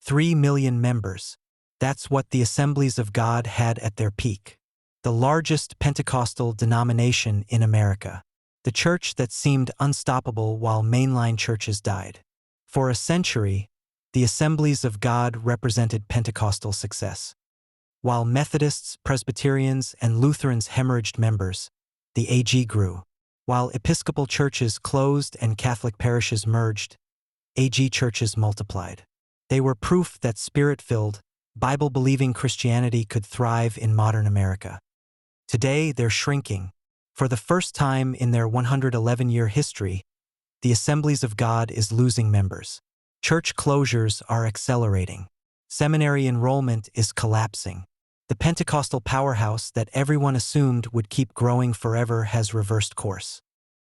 3 million members. That's what the Assemblies of God had at their peak. The largest Pentecostal denomination in America. The church that seemed unstoppable while mainline churches died. For a century, the Assemblies of God represented Pentecostal success. While Methodists, Presbyterians, and Lutherans hemorrhaged members, the AG grew. While Episcopal churches closed and Catholic parishes merged, AG churches multiplied. They were proof that Spirit-filled, Bible-believing Christianity could thrive in modern America. Today, they're shrinking. For the first time in their 111-year history, the Assemblies of God is losing members. Church closures are accelerating. Seminary enrollment is collapsing. The Pentecostal powerhouse that everyone assumed would keep growing forever has reversed course.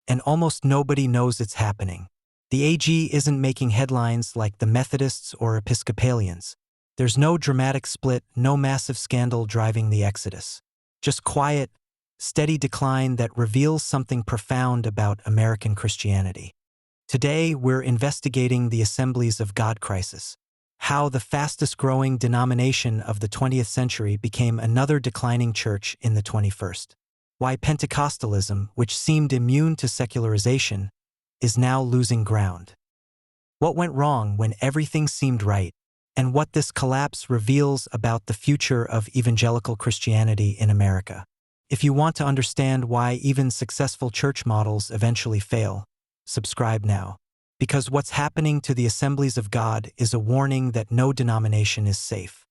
And almost nobody knows it's happening. The AG isn't making headlines like the Methodists or Episcopalians. There's no dramatic split, no massive scandal driving the exodus. Just quiet, steady decline that reveals something profound about American Christianity. Today, we're investigating the Assemblies of God crisis. How the fastest-growing denomination of the 20th century became another declining church in the 21st. Why Pentecostalism, which seemed immune to secularization, is now losing ground. What went wrong when everything seemed right, and what this collapse reveals about the future of evangelical Christianity in America. If you want to understand why even successful church models eventually fail, subscribe now. Because what's happening to the Assemblies of God is a warning that no denomination is safe.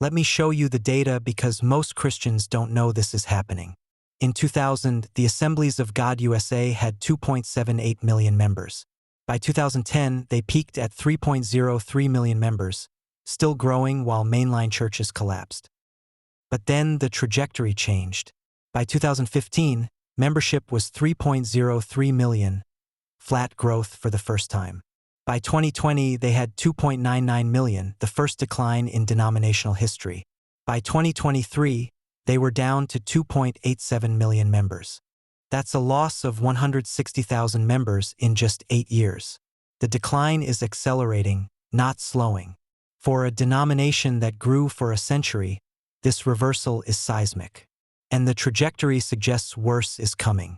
Let me show you the data because most Christians don't know this is happening. In 2000, the Assemblies of God USA had 2.78 million members. By 2010, they peaked at 3.03 million members, still growing while mainline churches collapsed. But then the trajectory changed. By 2015, membership was 3.03 million, flat growth for the first time. By 2020, they had 2.99 million, the first decline in denominational history. By 2023, they were down to 2.87 million members. That's a loss of 160,000 members in just 8 years. The decline is accelerating, not slowing. For a denomination that grew for a century, this reversal is seismic. And the trajectory suggests worse is coming.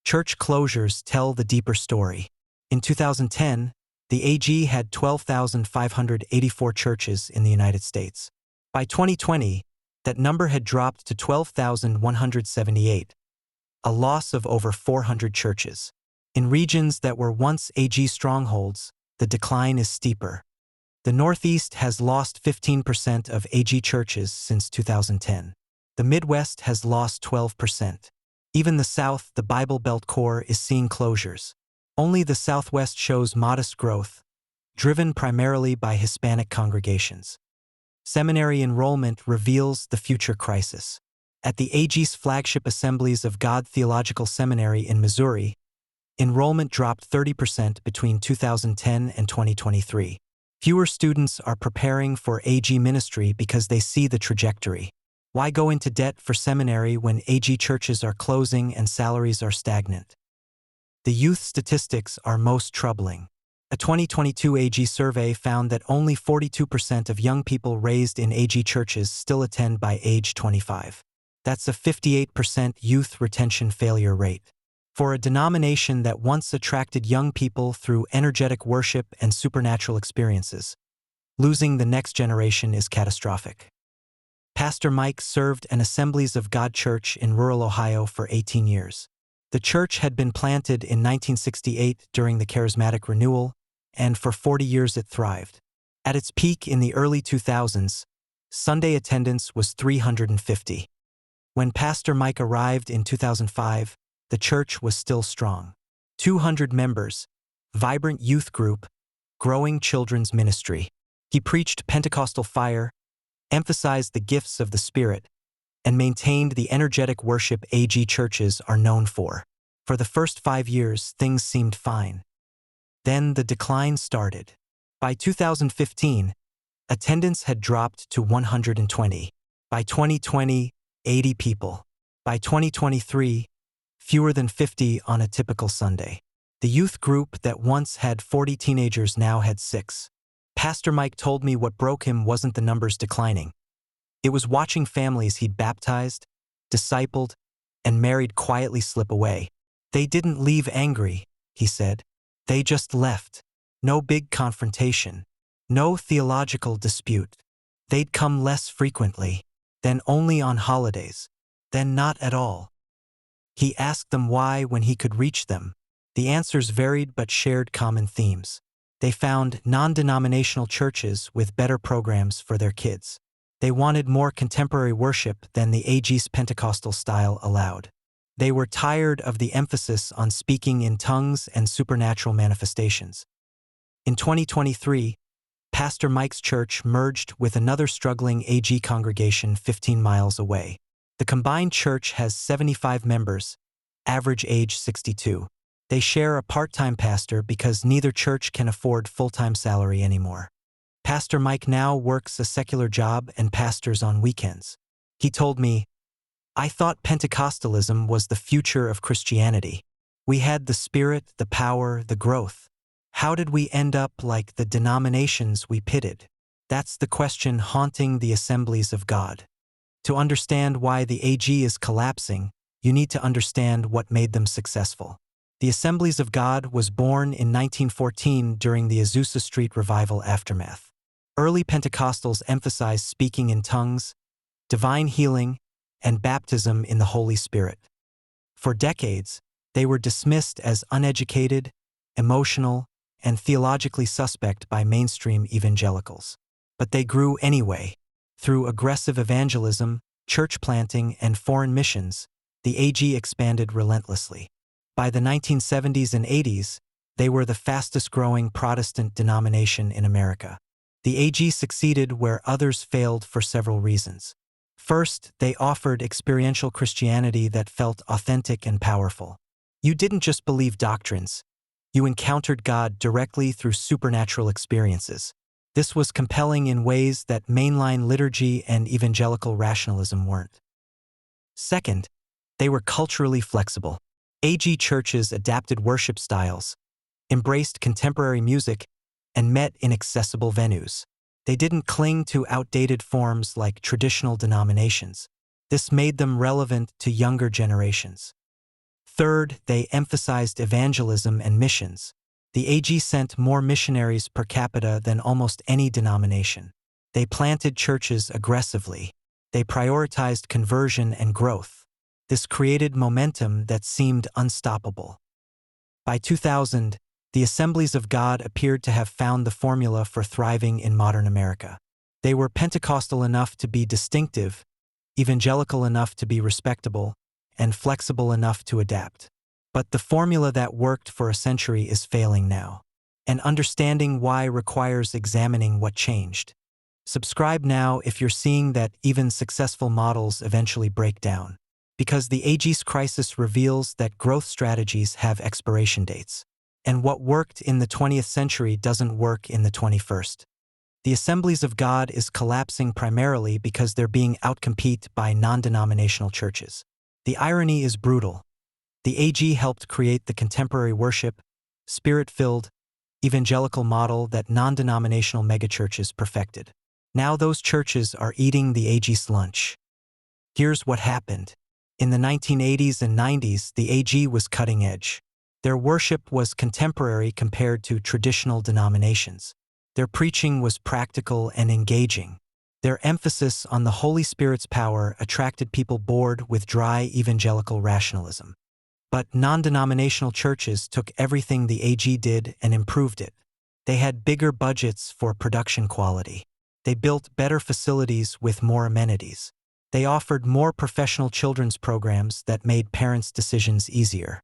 Church closures tell the deeper story. In 2010, the AG had 12,584 churches in the United States. By 2020, that number had dropped to 12,178, a loss of over 400 churches. In regions that were once AG strongholds, the decline is steeper. The Northeast has lost 15% of AG churches since 2010. The Midwest has lost 12%. Even the South, the Bible Belt core, is seeing closures. Only the Southwest shows modest growth, driven primarily by Hispanic congregations. Seminary enrollment reveals the future crisis. At the AG's flagship Assemblies of God Theological Seminary in Missouri, enrollment dropped 30% between 2010 and 2023. Fewer students are preparing for AG ministry because they see the trajectory. Why go into debt for seminary when AG churches are closing and salaries are stagnant? The youth statistics are most troubling. A 2022 AG survey found that only 42% of young people raised in AG churches still attend by age 25. That's a 58% youth retention failure rate. For a denomination that once attracted young people through energetic worship and supernatural experiences, losing the next generation is catastrophic. Pastor Mike served an Assemblies of God church in rural Ohio for 18 years. The church had been planted in 1968 during the charismatic renewal, and for 40 years it thrived. At its peak in the early 2000s, Sunday attendance was 350. When Pastor Mike arrived in 2005, the church was still strong. 200 members, vibrant youth group, growing children's ministry. He preached Pentecostal fire, emphasized the gifts of the Spirit, and maintained the energetic worship AG churches are known for. For the first 5 years, things seemed fine. Then the decline started. By 2015, attendance had dropped to 120. By 2020, 80 people. By 2023, fewer than 50 on a typical Sunday. The youth group that once had 40 teenagers now had 6. Pastor Mike told me what broke him wasn't the numbers declining. It was watching families he'd baptized, discipled, and married quietly slip away. They didn't leave angry, he said. They just left. No big confrontation. No theological dispute. They'd come less frequently, then only on holidays, then not at all. He asked them why when he could reach them. The answers varied but shared common themes. They found non-denominational churches with better programs for their kids. They wanted more contemporary worship than the AG's Pentecostal style allowed. They were tired of the emphasis on speaking in tongues and supernatural manifestations. In 2023, Pastor Mike's church merged with another struggling AG congregation 15 miles away. The combined church has 75 members, average age 62. They share a part-time pastor because neither church can afford full-time salary anymore. Pastor Mike now works a secular job and pastors on weekends. He told me, "I thought Pentecostalism was the future of Christianity. We had the spirit, the power, the growth. How did we end up like the denominations we pitted?" That's the question haunting the Assemblies of God. To understand why the AG is collapsing, you need to understand what made them successful. The Assemblies of God was born in 1914 during the Azusa Street Revival aftermath. Early Pentecostals emphasized speaking in tongues, divine healing, and baptism in the Holy Spirit. For decades, they were dismissed as uneducated, emotional, and theologically suspect by mainstream evangelicals. But they grew anyway. Through aggressive evangelism, church planting, and foreign missions, the AG expanded relentlessly. By the 1970s and 80s, they were the fastest-growing Protestant denomination in America. The AG succeeded where others failed for several reasons. First, they offered experiential Christianity that felt authentic and powerful. You didn't just believe doctrines. You encountered God directly through supernatural experiences. This was compelling in ways that mainline liturgy and evangelical rationalism weren't. Second, they were culturally flexible. AG churches adapted worship styles, embraced contemporary music, and met in accessible venues. They didn't cling to outdated forms like traditional denominations. This made them relevant to younger generations. Third, they emphasized evangelism and missions. The AG sent more missionaries per capita than almost any denomination. They planted churches aggressively. They prioritized conversion and growth. This created momentum that seemed unstoppable. By 2000, the Assemblies of God appeared to have found the formula for thriving in modern America. They were Pentecostal enough to be distinctive, evangelical enough to be respectable, and flexible enough to adapt. But the formula that worked for a century is failing now. And understanding why requires examining what changed. Subscribe now if you're seeing that even successful models eventually break down. Because the AG's crisis reveals that growth strategies have expiration dates. And what worked in the 20th century doesn't work in the 21st. The Assemblies of God is collapsing primarily because they're being outcompeted by non-denominational churches. The irony is brutal. The AG helped create the contemporary worship, spirit-filled, evangelical model that non-denominational megachurches perfected. Now those churches are eating the AG's lunch. Here's what happened. In the 1980s and 90s, the AG was cutting edge. Their worship was contemporary compared to traditional denominations. Their preaching was practical and engaging. Their emphasis on the Holy Spirit's power attracted people bored with dry evangelical rationalism. But non-denominational churches took everything the AG did and improved it. They had bigger budgets for production quality. They built better facilities with more amenities. They offered more professional children's programs that made parents' decisions easier.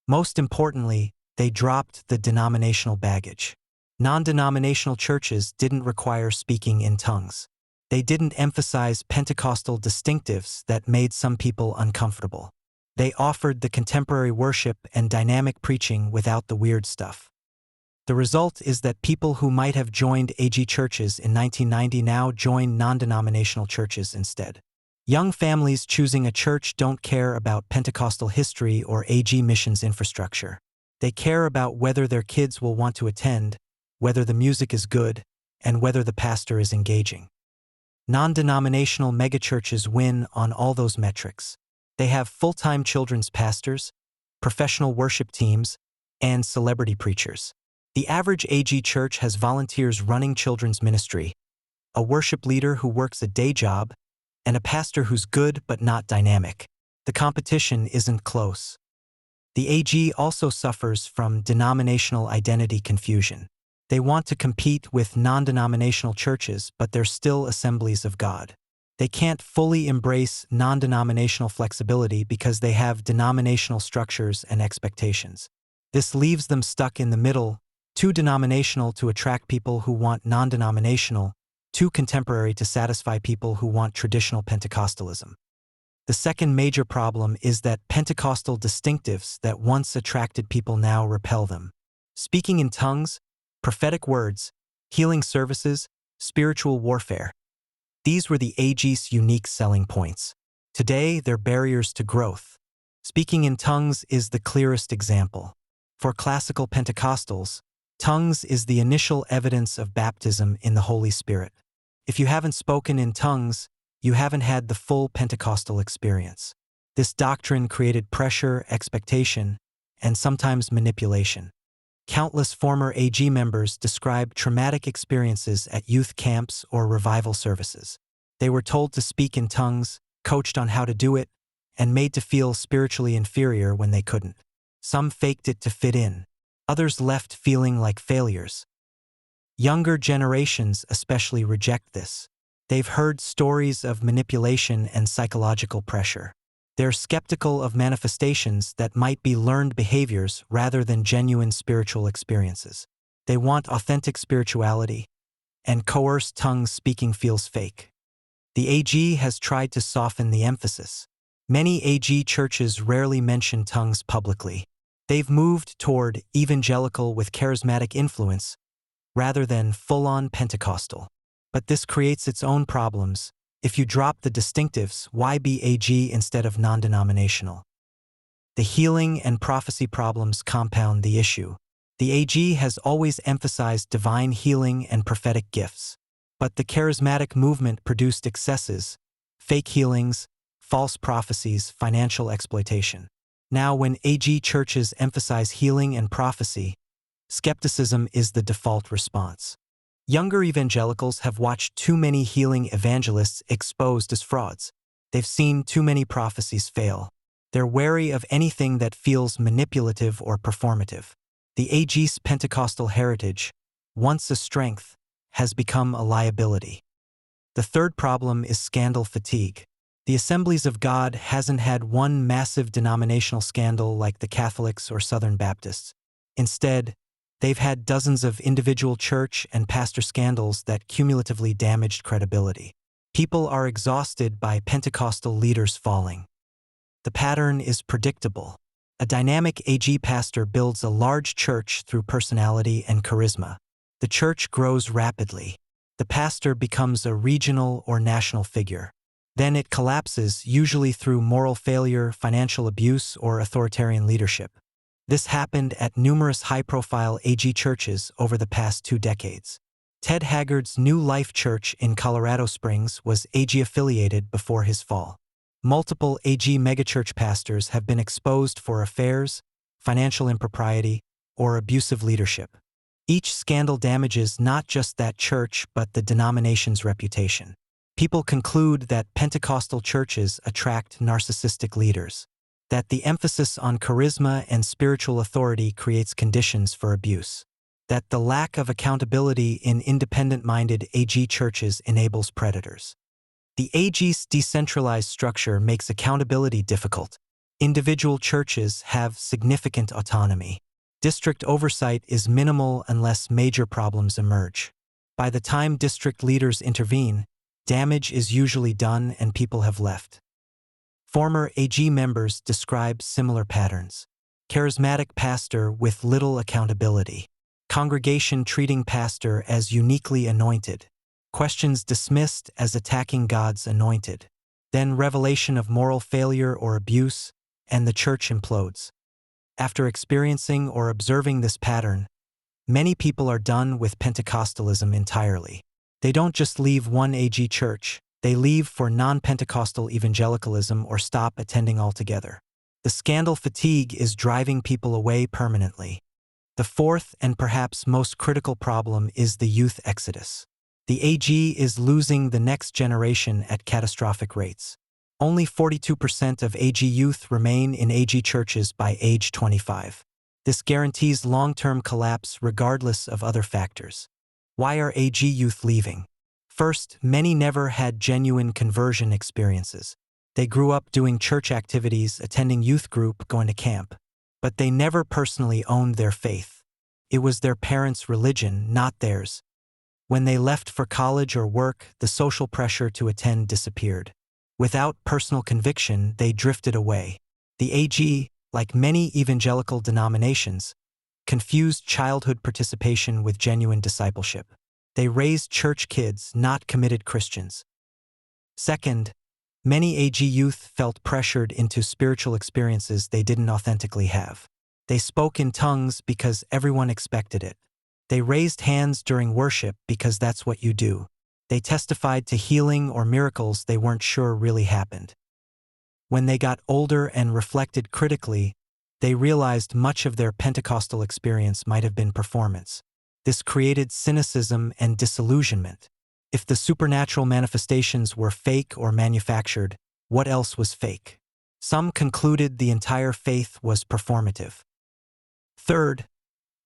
Most importantly, they dropped the denominational baggage. Non-denominational churches didn't require speaking in tongues. They didn't emphasize Pentecostal distinctives that made some people uncomfortable. They offered the contemporary worship and dynamic preaching without the weird stuff. The result is that people who might have joined AG churches in 1990 now join non-denominational churches instead. Young families choosing a church don't care about Pentecostal history or AG missions infrastructure. They care about whether their kids will want to attend, whether the music is good, and whether the pastor is engaging. Non-denominational megachurches win on all those metrics. They have full-time children's pastors, professional worship teams, and celebrity preachers. The average AG church has volunteers running children's ministry, a worship leader who works a day job, and a pastor who's good but not dynamic. The competition isn't close. The AG also suffers from denominational identity confusion. They want to compete with non-denominational churches, but they're still Assemblies of God. They can't fully embrace non-denominational flexibility because they have denominational structures and expectations. This leaves them stuck in the middle, too denominational to attract people who want non-denominational, too contemporary to satisfy people who want traditional Pentecostalism. The second major problem is that Pentecostal distinctives that once attracted people now repel them. Speaking in tongues, prophetic words, healing services, spiritual warfare. These were the AG's unique selling points. Today, they're barriers to growth. Speaking in tongues is the clearest example. For classical Pentecostals, tongues is the initial evidence of baptism in the Holy Spirit. If you haven't spoken in tongues, you haven't had the full Pentecostal experience. This doctrine created pressure, expectation, and sometimes manipulation. Countless former AG members describe traumatic experiences at youth camps or revival services. They were told to speak in tongues, coached on how to do it, and made to feel spiritually inferior when they couldn't. Some faked it to fit in. Others left feeling like failures. Younger generations especially reject this. They've heard stories of manipulation and psychological pressure. They're skeptical of manifestations that might be learned behaviors rather than genuine spiritual experiences. They want authentic spirituality, and coerced tongue speaking feels fake. The AG has tried to soften the emphasis. Many AG churches rarely mention tongues publicly. They've moved toward evangelical with charismatic influence rather than full-on Pentecostal. But this creates its own problems. If you drop the distinctives, why be AG instead of non-denominational? The healing and prophecy problems compound the issue. The AG has always emphasized divine healing and prophetic gifts. But the charismatic movement produced excesses, fake healings, false prophecies, financial exploitation. Now, when AG churches emphasize healing and prophecy, skepticism is the default response. Younger evangelicals have watched too many healing evangelists exposed as frauds. They've seen too many prophecies fail. They're wary of anything that feels manipulative or performative. The AG's Pentecostal heritage, once a strength, has become a liability. The third problem is scandal fatigue. The Assemblies of God hasn't had one massive denominational scandal like the Catholics or Southern Baptists. Instead, they've had dozens of individual church and pastor scandals that cumulatively damaged credibility. People are exhausted by Pentecostal leaders falling. The pattern is predictable. A dynamic AG pastor builds a large church through personality and charisma. The church grows rapidly. The pastor becomes a regional or national figure. Then it collapses, usually through moral failure, financial abuse, or authoritarian leadership. This happened at numerous high-profile AG churches over the past 2 decades. Ted Haggard's New Life Church in Colorado Springs was AG-affiliated before his fall. Multiple AG megachurch pastors have been exposed for affairs, financial impropriety, or abusive leadership. Each scandal damages not just that church but the denomination's reputation. People conclude that Pentecostal churches attract narcissistic leaders, that the emphasis on charisma and spiritual authority creates conditions for abuse, that the lack of accountability in independent-minded AG churches enables predators. The AG's decentralized structure makes accountability difficult. Individual churches have significant autonomy. District oversight is minimal unless major problems emerge. By the time district leaders intervene, damage is usually done and people have left. Former AG members describe similar patterns. Charismatic pastor with little accountability. Congregation treating pastor as uniquely anointed. Questions dismissed as attacking God's anointed. Then revelation of moral failure or abuse, and the church implodes. After experiencing or observing this pattern, Many people are done with Pentecostalism entirely. They don't just leave one AG church, they leave for non-Pentecostal evangelicalism or stop attending altogether. The scandal fatigue is driving people away permanently. The fourth and perhaps most critical problem is the youth exodus. The AG is losing the next generation at catastrophic rates. Only 42% of AG youth remain in AG churches by age 25. This guarantees long-term collapse regardless of other factors. Why are AG youth leaving? First, many never had genuine conversion experiences. They grew up doing church activities, attending youth group, going to camp. But they never personally owned their faith. It was their parents' religion, not theirs. When they left for college or work, the social pressure to attend disappeared. Without personal conviction, they drifted away. The AG, like many evangelical denominations, confused childhood participation with genuine discipleship. They raised church kids, not committed Christians. Second, many AG youth felt pressured into spiritual experiences they didn't authentically have. They spoke in tongues because everyone expected it. They raised hands during worship because that's what you do. They testified to healing or miracles they weren't sure really happened. When they got older and reflected critically, they realized much of their Pentecostal experience might have been performance. This created cynicism and disillusionment. If the supernatural manifestations were fake or manufactured, what else was fake? Some concluded the entire faith was performative. Third,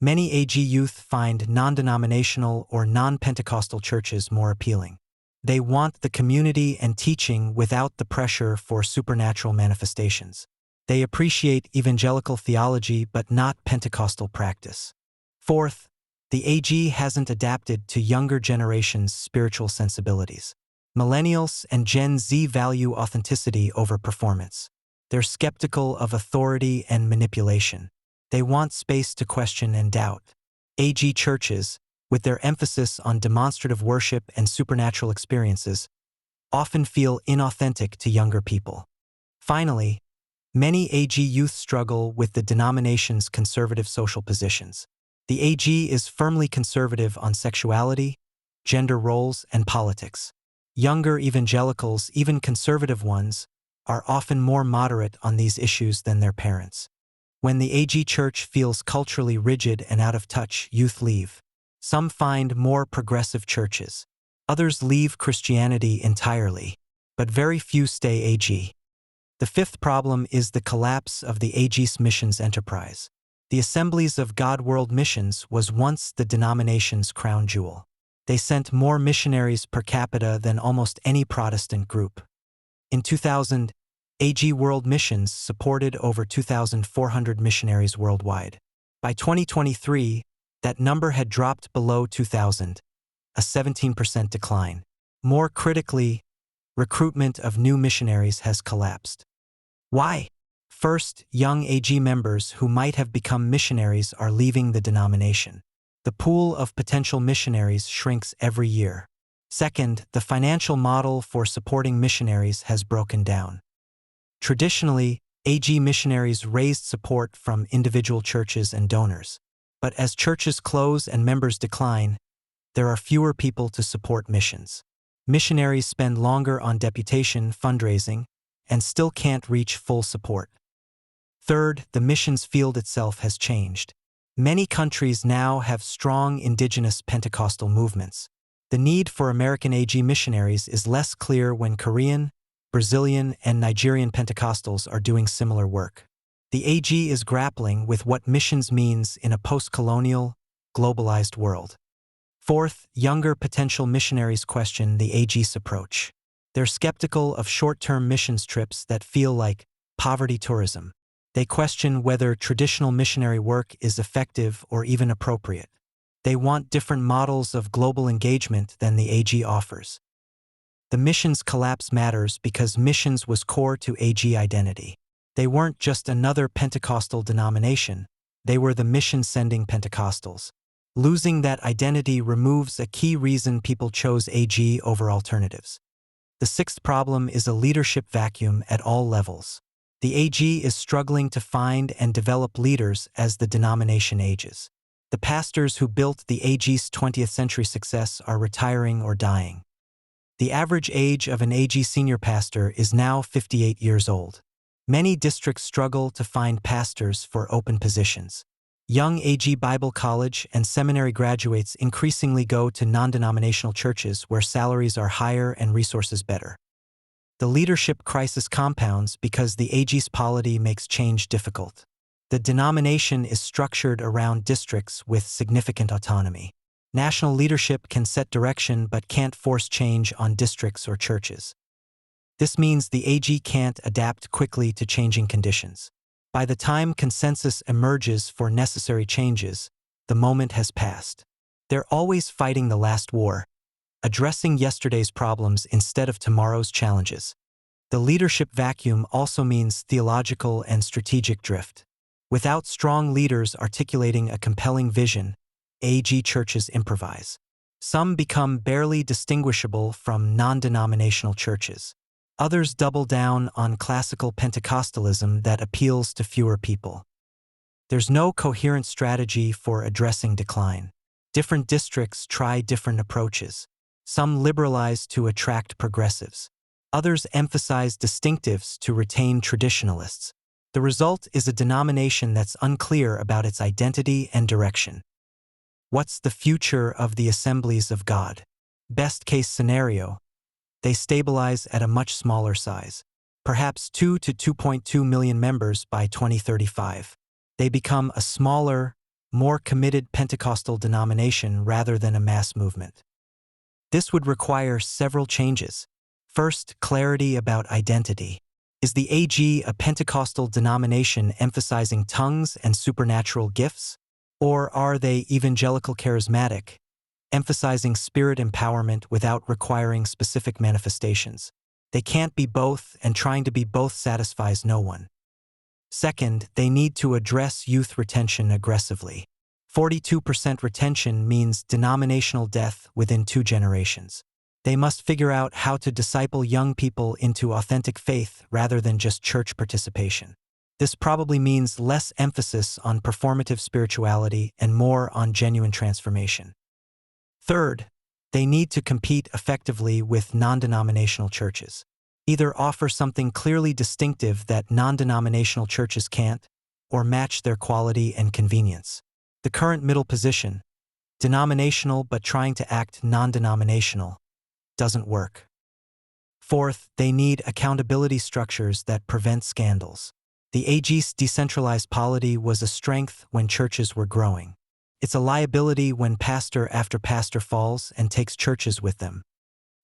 many AG youth find non-denominational or non-Pentecostal churches more appealing. They want the community and teaching without the pressure for supernatural manifestations. They appreciate evangelical theology but not Pentecostal practice. Fourth, the AG hasn't adapted to younger generations' spiritual sensibilities. Millennials and Gen Z value authenticity over performance. They're skeptical of authority and manipulation. They want space to question and doubt. AG churches, with their emphasis on demonstrative worship and supernatural experiences, often feel inauthentic to younger people. Finally, many AG youth struggle with the denomination's conservative social positions. The AG is firmly conservative on sexuality, gender roles, and politics. Younger evangelicals, even conservative ones, are often more moderate on these issues than their parents. When the AG church feels culturally rigid and out of touch, youth leave. Some find more progressive churches. Others leave Christianity entirely, but very few stay AG. The fifth problem is the collapse of the AG's missions enterprise. The Assemblies of God World Missions was once the denomination's crown jewel. They sent more missionaries per capita than almost any Protestant group. In 2000, AG World Missions supported over 2,400 missionaries worldwide. By 2023, that number had dropped below 2,000, a 17% decline. More critically, recruitment of new missionaries has collapsed. Why? First, young AG members who might have become missionaries are leaving the denomination. The pool of potential missionaries shrinks every year. Second, the financial model for supporting missionaries has broken down. Traditionally, AG missionaries raised support from individual churches and donors. But as churches close and members decline, there are fewer people to support missions. Missionaries spend longer on deputation, fundraising, and still can't reach full support. Third, the missions field itself has changed. Many countries now have strong indigenous Pentecostal movements. The need for American AG missionaries is less clear when Korean, Brazilian, and Nigerian Pentecostals are doing similar work. The AG is grappling with what missions means in a post-colonial, globalized world. Fourth, younger potential missionaries question the AG's approach. They're skeptical of short-term missions trips that feel like poverty tourism. They question whether traditional missionary work is effective or even appropriate. They want different models of global engagement than the AG offers. The missions collapse matters because missions was core to AG identity. They weren't just another Pentecostal denomination, they were the mission-sending Pentecostals. Losing that identity removes a key reason people chose AG over alternatives. The sixth problem is a leadership vacuum at all levels. The AG is struggling to find and develop leaders as the denomination ages. The pastors who built the AG's 20th century success are retiring or dying. The average age of an AG senior pastor is now 58 years old. Many districts struggle to find pastors for open positions. Young AG Bible college and seminary graduates increasingly go to non-denominational churches where salaries are higher and resources better. The leadership crisis compounds because the AG's polity makes change difficult. The denomination is structured around districts with significant autonomy. National leadership can set direction but can't force change on districts or churches. This means the AG can't adapt quickly to changing conditions. By the time consensus emerges for necessary changes, the moment has passed. They're always fighting the last war, addressing yesterday's problems instead of tomorrow's challenges. The leadership vacuum also means theological and strategic drift. Without strong leaders articulating a compelling vision, AG churches improvise. Some become barely distinguishable from non-denominational churches. Others double down on classical Pentecostalism that appeals to fewer people. There's no coherent strategy for addressing decline. Different districts try different approaches. Some liberalize to attract progressives. Others emphasize distinctives to retain traditionalists. The result is a denomination that's unclear about its identity and direction. What's the future of the Assemblies of God? Best case scenario: they stabilize at a much smaller size, perhaps 2 to 2.2 million members by 2035. They become a smaller, more committed Pentecostal denomination rather than a mass movement. This would require several changes. First, clarity about identity. Is the AG a Pentecostal denomination emphasizing tongues and supernatural gifts? Or are they evangelical charismatic, emphasizing spirit empowerment without requiring specific manifestations? They can't be both, and trying to be both satisfies no one. Second, they need to address youth retention aggressively. 42% retention means denominational death within 2 generations. They must figure out how to disciple young people into authentic faith rather than just church participation. This probably means less emphasis on performative spirituality and more on genuine transformation. Third, they need to compete effectively with non-denominational churches. Either offer something clearly distinctive that non-denominational churches can't, or match their quality and convenience. The current middle position, denominational but trying to act non-denominational, doesn't work. Fourth, they need accountability structures that prevent scandals. The AG's decentralized polity was a strength when churches were growing. It's a liability when pastor after pastor falls and takes churches with them.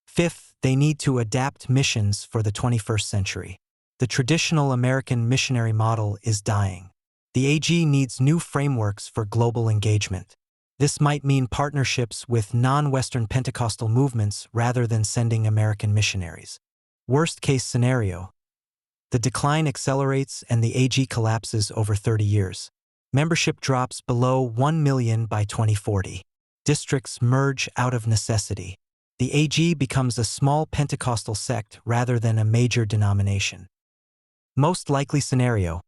Fifth, they need to adapt missions for the 21st century. The traditional American missionary model is dying. The AG needs new frameworks for global engagement. This might mean partnerships with non-Western Pentecostal movements rather than sending American missionaries. Worst-case scenario: the decline accelerates and the AG collapses over 30 years. Membership drops below 1 million by 2040. Districts merge out of necessity. The AG becomes a small Pentecostal sect rather than a major denomination. Most likely scenario: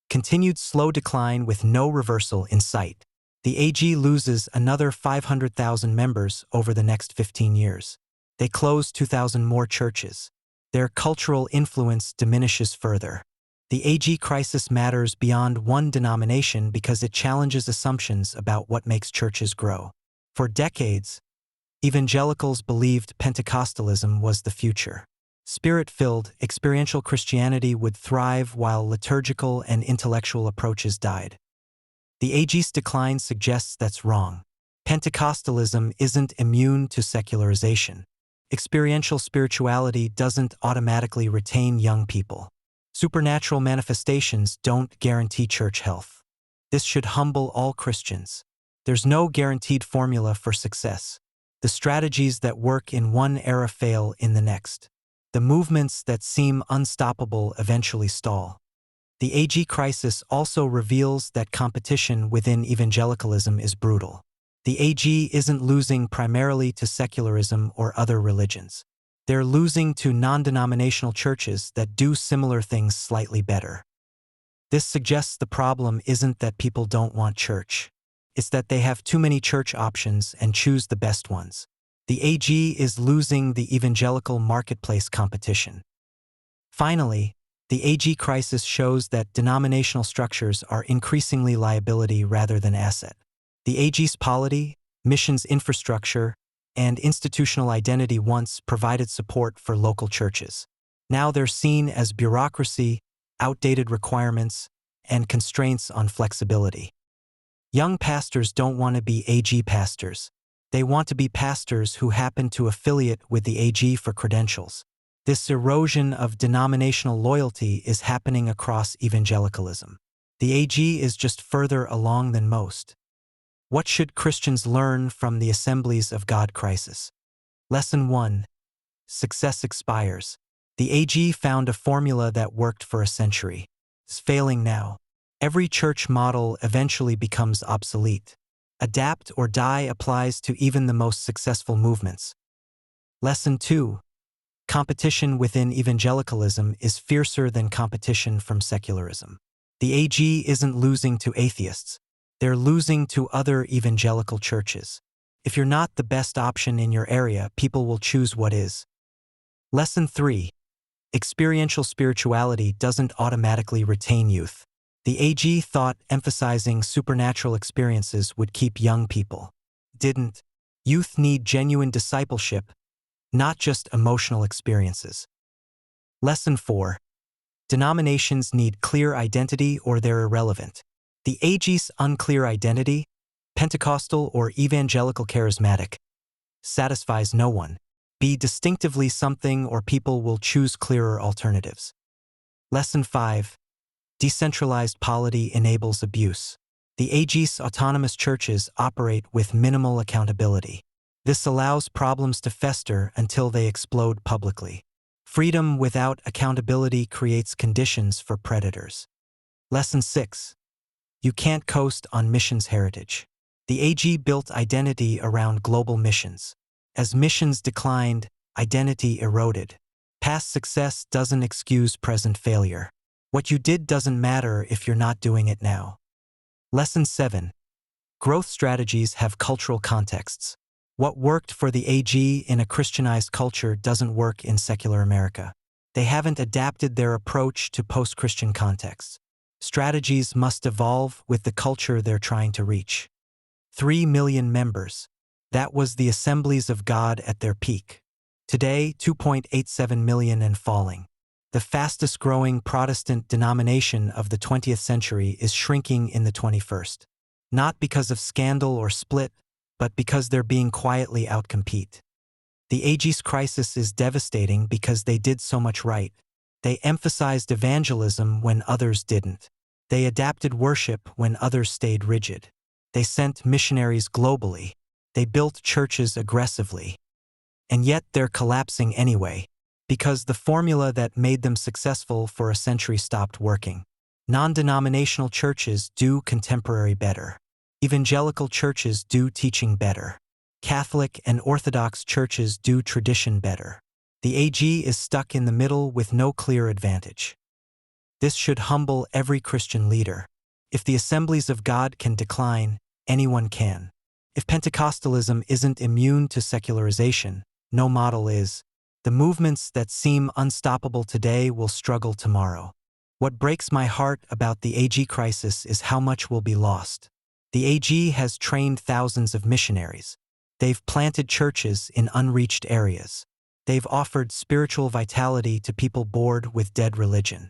continued slow decline with no reversal in sight. The AG loses another 500,000 members over the next 15 years. They close 2,000 more churches. Their cultural influence diminishes further. The AG crisis matters beyond one denomination because it challenges assumptions about what makes churches grow. For decades, evangelicals believed Pentecostalism was the future. Spirit-filled, experiential Christianity would thrive while liturgical and intellectual approaches died. The AG's decline suggests that's wrong. Pentecostalism isn't immune to secularization. Experiential spirituality doesn't automatically retain young people. Supernatural manifestations don't guarantee church health. This should humble all Christians. There's no guaranteed formula for success. The strategies that work in one era fail in the next. The movements that seem unstoppable eventually stall. The AG crisis also reveals that competition within evangelicalism is brutal. The AG isn't losing primarily to secularism or other religions. They're losing to non-denominational churches that do similar things slightly better. This suggests the problem isn't that people don't want church. It's that they have too many church options and choose the best ones. The AG is losing the evangelical marketplace competition. Finally, the AG crisis shows that denominational structures are increasingly liability rather than asset. The AG's polity, missions infrastructure, and institutional identity once provided support for local churches. Now they're seen as bureaucracy, outdated requirements, and constraints on flexibility. Young pastors don't want to be AG pastors. They want to be pastors who happen to affiliate with the AG for credentials. This erosion of denominational loyalty is happening across evangelicalism. The AG is just further along than most. What should Christians learn from the Assemblies of God crisis? Lesson 1. Success expires. The AG found a formula that worked for a century. It's failing now. Every church model eventually becomes obsolete. Adapt or die applies to even the most successful movements. Lesson 2. Competition within evangelicalism is fiercer than competition from secularism. The AG isn't losing to atheists. They're losing to other evangelical churches. If you're not the best option in your area, people will choose what is. Lesson 3. Experiential spirituality doesn't automatically retain youth. The AG thought emphasizing supernatural experiences would keep young people. Didn't. Youth need genuine discipleship, not just emotional experiences. Lesson 4. Denominations need clear identity or they're irrelevant. The AG's unclear identity, Pentecostal or Evangelical charismatic, satisfies no one. Be distinctively something or people will choose clearer alternatives. Lesson 5. Decentralized polity enables abuse. The AG's autonomous churches operate with minimal accountability. This allows problems to fester until they explode publicly. Freedom without accountability creates conditions for predators. Lesson 6. You can't coast on missions heritage. The AG built identity around global missions. As missions declined, identity eroded. Past success doesn't excuse present failure. What you did doesn't matter if you're not doing it now. Lesson 7. Growth strategies have cultural contexts. What worked for the AG in a Christianized culture doesn't work in secular America. They haven't adapted their approach to post-Christian contexts. Strategies must evolve with the culture they're trying to reach. 3 million members. That was the Assemblies of God at their peak. Today, 2.87 million and falling. The fastest-growing Protestant denomination of the 20th century is shrinking in the 21st. Not because of scandal or split, but because they're being quietly outcompete. The AG's crisis is devastating because they did so much right. They emphasized evangelism when others didn't. They adapted worship when others stayed rigid. They sent missionaries globally. They built churches aggressively. And yet they're collapsing anyway, because the formula that made them successful for a century stopped working. Non-denominational churches do contemporary better. Evangelical churches do teaching better. Catholic and Orthodox churches do tradition better. The AG is stuck in the middle with no clear advantage. This should humble every Christian leader. If the Assemblies of God can decline, anyone can. If Pentecostalism isn't immune to secularization, no model is. The movements that seem unstoppable today will struggle tomorrow. What breaks my heart about the AG crisis is how much will be lost. The AG has trained thousands of missionaries. They've planted churches in unreached areas. They've offered spiritual vitality to people bored with dead religion.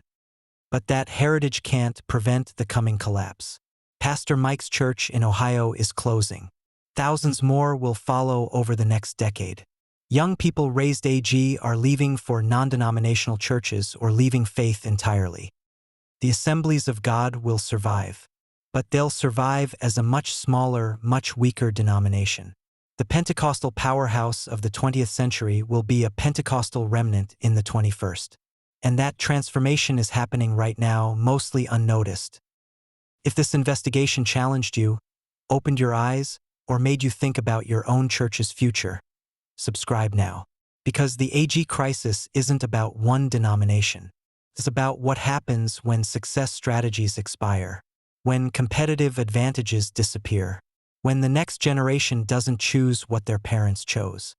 But that heritage can't prevent the coming collapse. Pastor Mike's church in Ohio is closing. Thousands more will follow over the next decade. Young people raised AG are leaving for non-denominational churches or leaving faith entirely. The Assemblies of God will survive. But they'll survive as a much smaller, much weaker denomination. The Pentecostal powerhouse of the 20th century will be a Pentecostal remnant in the 21st. And that transformation is happening right now, mostly unnoticed. If this investigation challenged you, opened your eyes, or made you think about your own church's future, subscribe now. Because the AG crisis isn't about one denomination. It's about what happens when success strategies expire, when competitive advantages disappear, when the next generation doesn't choose what their parents chose.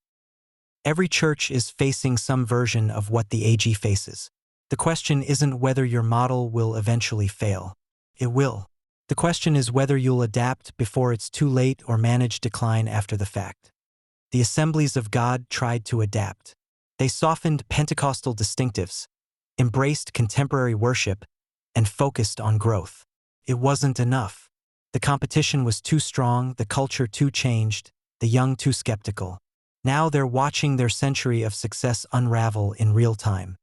Every church is facing some version of what the AG faces. The question isn't whether your model will eventually fail. It will. The question is whether you'll adapt before it's too late or manage decline after the fact. The Assemblies of God tried to adapt. They softened Pentecostal distinctives, embraced contemporary worship, and focused on growth. It wasn't enough. The competition was too strong, the culture too changed, the young too skeptical. Now they're watching their century of success unravel in real time.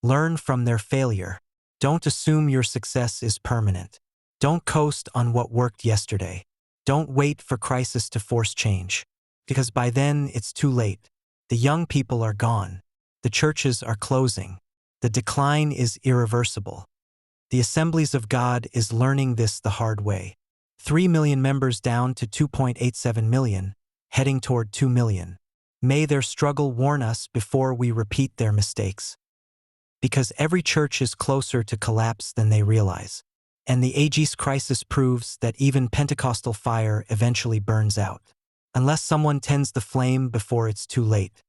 Learn from their failure. Don't assume your success is permanent. Don't coast on what worked yesterday. Don't wait for crisis to force change, because by then it's too late. The young people are gone. The churches are closing. The decline is irreversible. The Assemblies of God is learning this the hard way. 3 million members down to 2.87 million, heading toward 2 million. May their struggle warn us before we repeat their mistakes. Because every church is closer to collapse than they realize. And the AG's crisis proves that even Pentecostal fire eventually burns out. Unless someone tends the flame before it's too late.